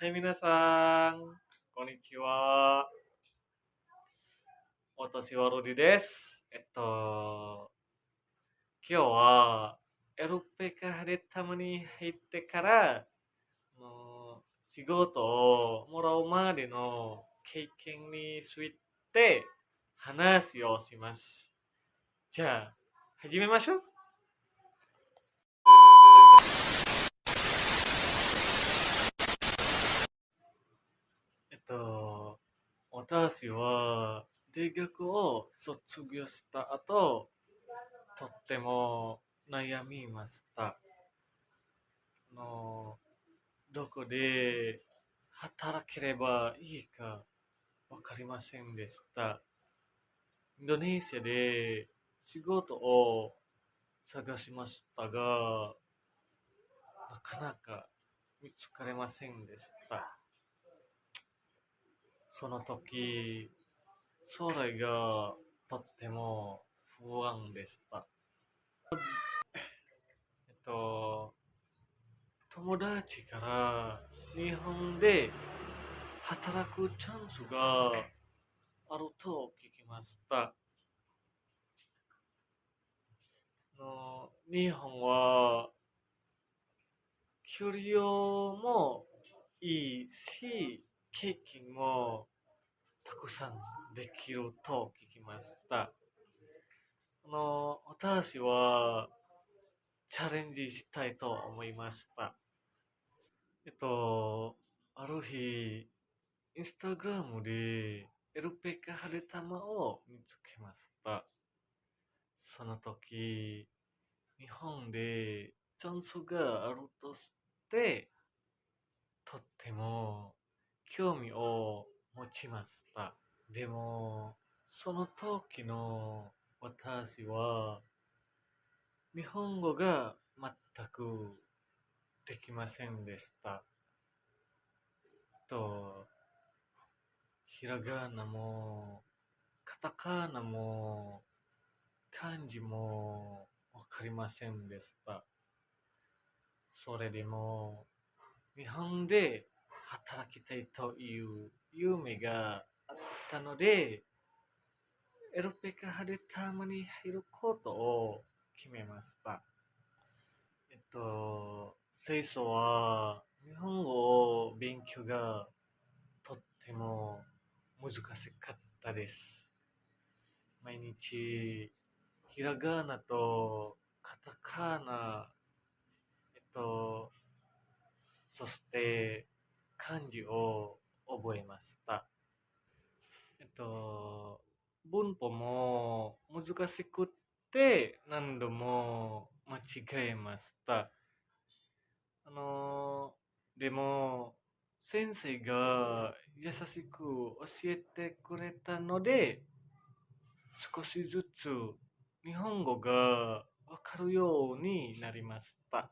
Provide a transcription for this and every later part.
はい、皆さん、こんにちは。私はロディです。今日は、LPK でたまに入ってから、仕事をもらうまでの経験について話をします。じゃあ、始めましょう。私は大学を卒業した後、とっても悩みました。のどこで働ければいいかわかりませんでした。インドネシアで仕事を探しましたが、なかなか見つかりませんでした。その時、将来がとっても不安でした。えっと、友達から日本で働くチャンスがあると聞きました。日本は給料もいいし、経験もたくさんできると聞きました。私はチャレンジしたいと思いました。えっと、ある日、インスタグラムで LPK ハデタマを見つけました。その時、日本でチャンスがあるとして、とっても興味を持ちました。でも、その時の私は日本語が全くできませんでした。と、ひらがなも、カタカナも、漢字もわかりませんでした。それでも、日本で働きたいという夢があったので、LPK 派でたまに入ることを決めました。最初は日本語を勉強がとっても難しかったです。毎日、ひらがなとカタカナ、えっと、そして漢字を覚えました。文法も難しくって何度も間違えました。でも、先生が優しく教えてくれたので、少しずつ日本語がわかるようになりました。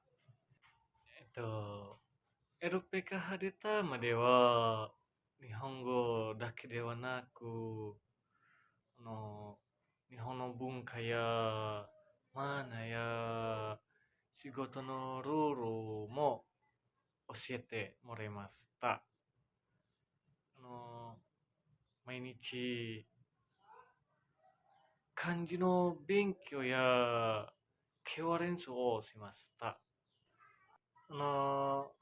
えっと、LPK 派出たまでは、日本語だけではなく、あの、日本の文化やマナーや仕事のルールも教えてもらいました。毎日漢字の勉強や会話練習をしました。あの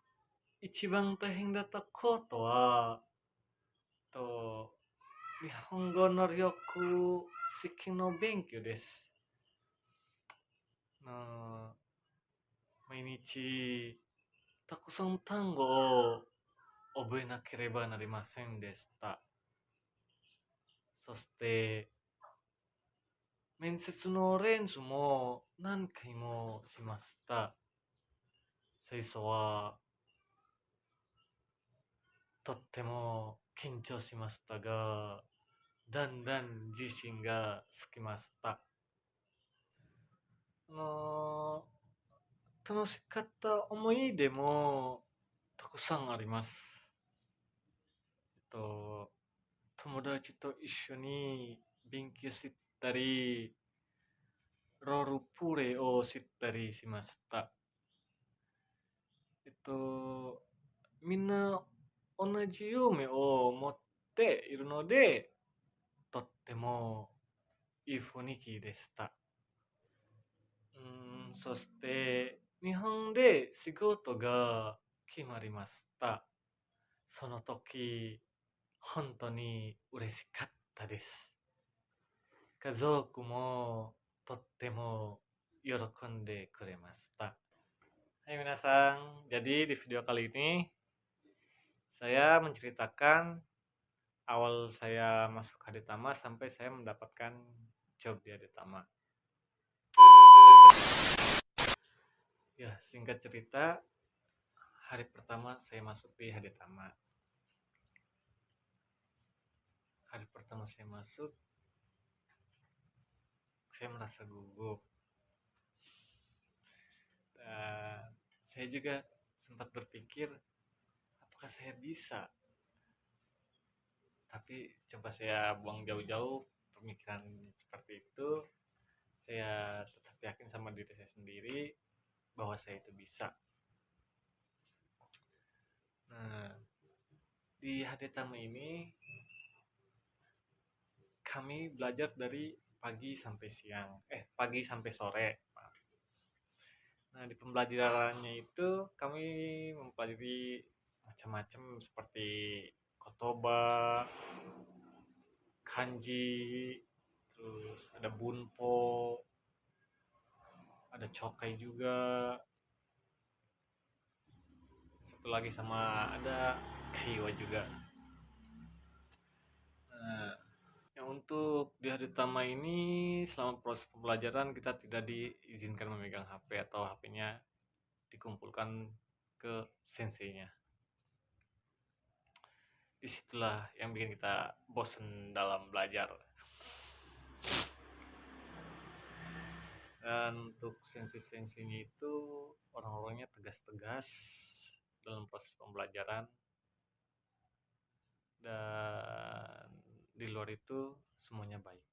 一番大変だったことは、と日本語能力式の勉強です。あ毎日たくさん単語を覚えなければなりませんでした。そして、面接の練習も何回もしました。最初はとっても緊張しましたが、だんだん自信がつきました。あの楽しかった思い出もたくさんあります。と、友達と一緒に勉強したり、ロールプレイをしたりしました。みんな同じ夢を持っているので、とってもいい雰囲気でした。そして、日本で仕事が決まりました。その時、本当に嬉しかったです。家族もとっても喜んでくれました。Hai minasang, jadi di video kali ini saya menceritakan awal saya masuk Haditama sampai saya mendapatkan job di Haditama. Ya, singkat cerita, hari pertama saya masuk di Haditama. Hari pertama saya masuk, saya merasa gugup. Dan saya juga sempat berpikir, apakah saya bisa? Tapi coba saya buang jauh-jauh pemikiran seperti itu. Saya tetap yakin sama diri saya sendiri bahwa saya itu bisa. Nah, di Haditama ini kami belajar dari pagi sampai siang, pagi sampai sore. Nah, di pembelajarannya itu kami mempelajari macam-macam seperti kotoba, kanji, terus ada bunpo, ada chokai juga. Satu lagi sama ada kaiwa juga. Nah, yang untuk di hari pertama ini selama proses pembelajaran kita tidak diizinkan memegang HP atau HP-nya dikumpulkan ke senseinya. Disitulah yang bikin kita bosen dalam belajar. Dan untuk sensei-senseinya itu orang-orangnya tegas-tegas dalam proses pembelajaran, dan di luar itu semuanya baik.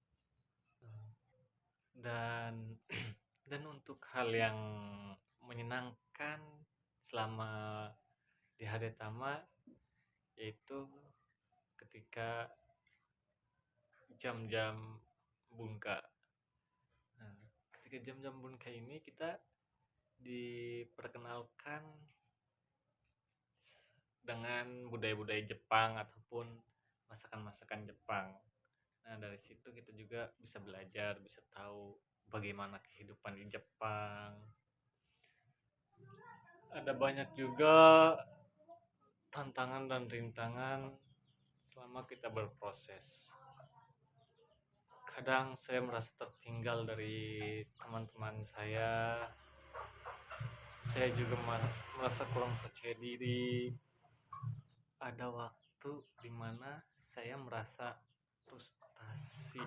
Dan dan untuk hal yang menyenangkan selama di Hadetama yaitu ketika jam-jam bunka. Nah, ketika jam-jam bunka ini kita diperkenalkan dengan budaya-budaya Jepang ataupun masakan-masakan Jepang. Nah, dari situ kita juga bisa belajar, bisa tahu bagaimana kehidupan di Jepang. Ada banyak juga tantangan dan rintangan selama kita berproses. Kadang saya merasa tertinggal dari teman-teman saya. Saya juga merasa kurang percaya diri. Ada waktu di mana saya merasa frustasi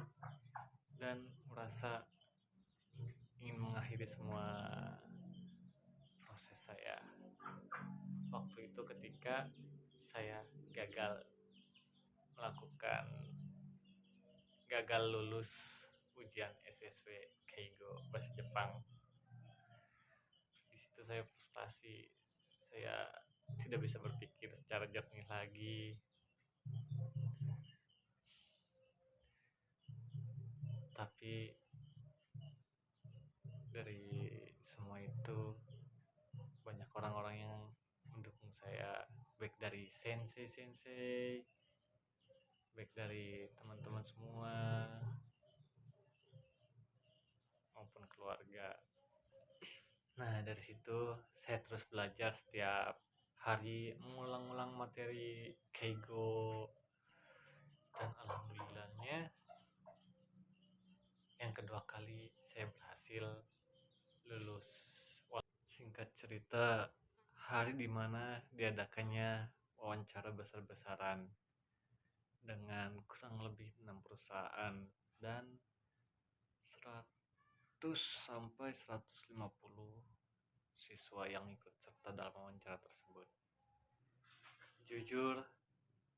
dan merasa ingin mengakhiri semua proses saya. Waktu itu ketika saya gagal lulus ujian SSW Keigo bahasa Jepang. Di situ saya frustasi. Saya tidak bisa berpikir secara jernih lagi. Tapi dari semua itu banyak orang-orang yang mendukung saya, baik dari sensei, baik dari teman-teman semua maupun keluarga. Nah, dari situ saya terus belajar setiap hari, mengulang-ulang materi Keigo, dan alhamdulillahnya yang kedua kali saya berhasil lulus. Singkat cerita, hari dimana diadakannya wawancara besar-besaran dengan kurang lebih 6 perusahaan dan 100 sampai 150 siswa yang ikut serta dalam wawancara tersebut. Jujur,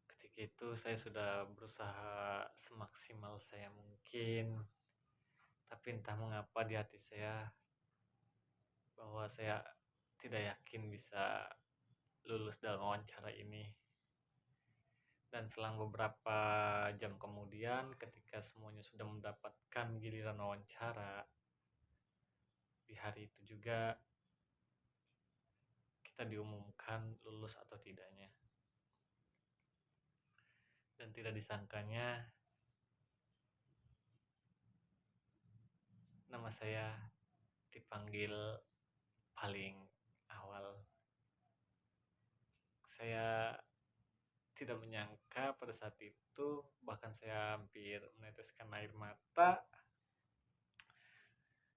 ketika itu saya sudah berusaha semaksimal saya mungkin, tapi entah mengapa di hati saya bahwa saya tidak yakin bisa lulus dalam wawancara ini. Dan selang beberapa jam kemudian, ketika semuanya sudah mendapatkan giliran wawancara, di hari itu juga kita diumumkan lulus atau tidaknya. Dan tidak disangkanya, nama saya dipanggil paling awal. Saya tidak menyangka pada saat itu, bahkan saya hampir meneteskan air mata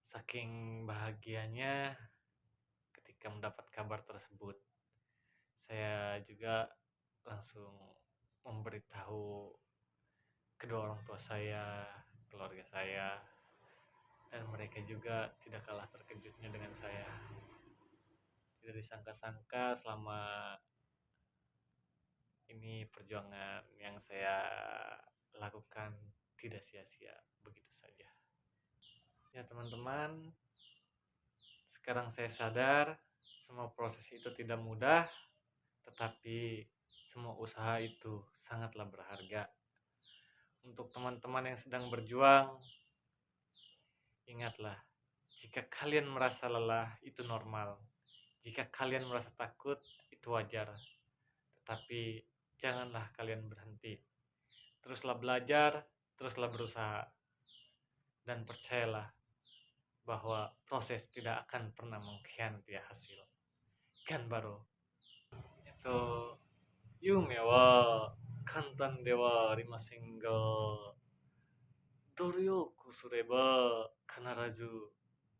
saking bahagianya ketika mendapat kabar tersebut. Saya juga langsung memberitahu kedua orang tua saya, keluarga saya, dan mereka juga tidak kalah terkejutnya dengan saya. Tidak disangka-sangka selama ini perjuangan yang saya lakukan tidak sia-sia begitu saja. Ya teman-teman, sekarang saya sadar semua proses itu tidak mudah, tetapi semua usaha itu sangatlah berharga. Untuk teman-teman yang sedang berjuang, ingatlah, jika kalian merasa lelah itu normal. Jika kalian merasa takut itu wajar. Tetapi janganlah kalian berhenti. Teruslah belajar, teruslah berusaha. Dan percayalah bahwa proses tidak akan pernah mengkhianati hasil. Ganbaro. 夢は簡単ではありませんが、努力すれば必ず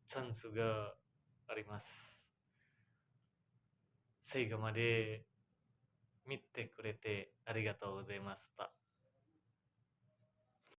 チャンスがあります。最後まで見てくれてありがとうございました。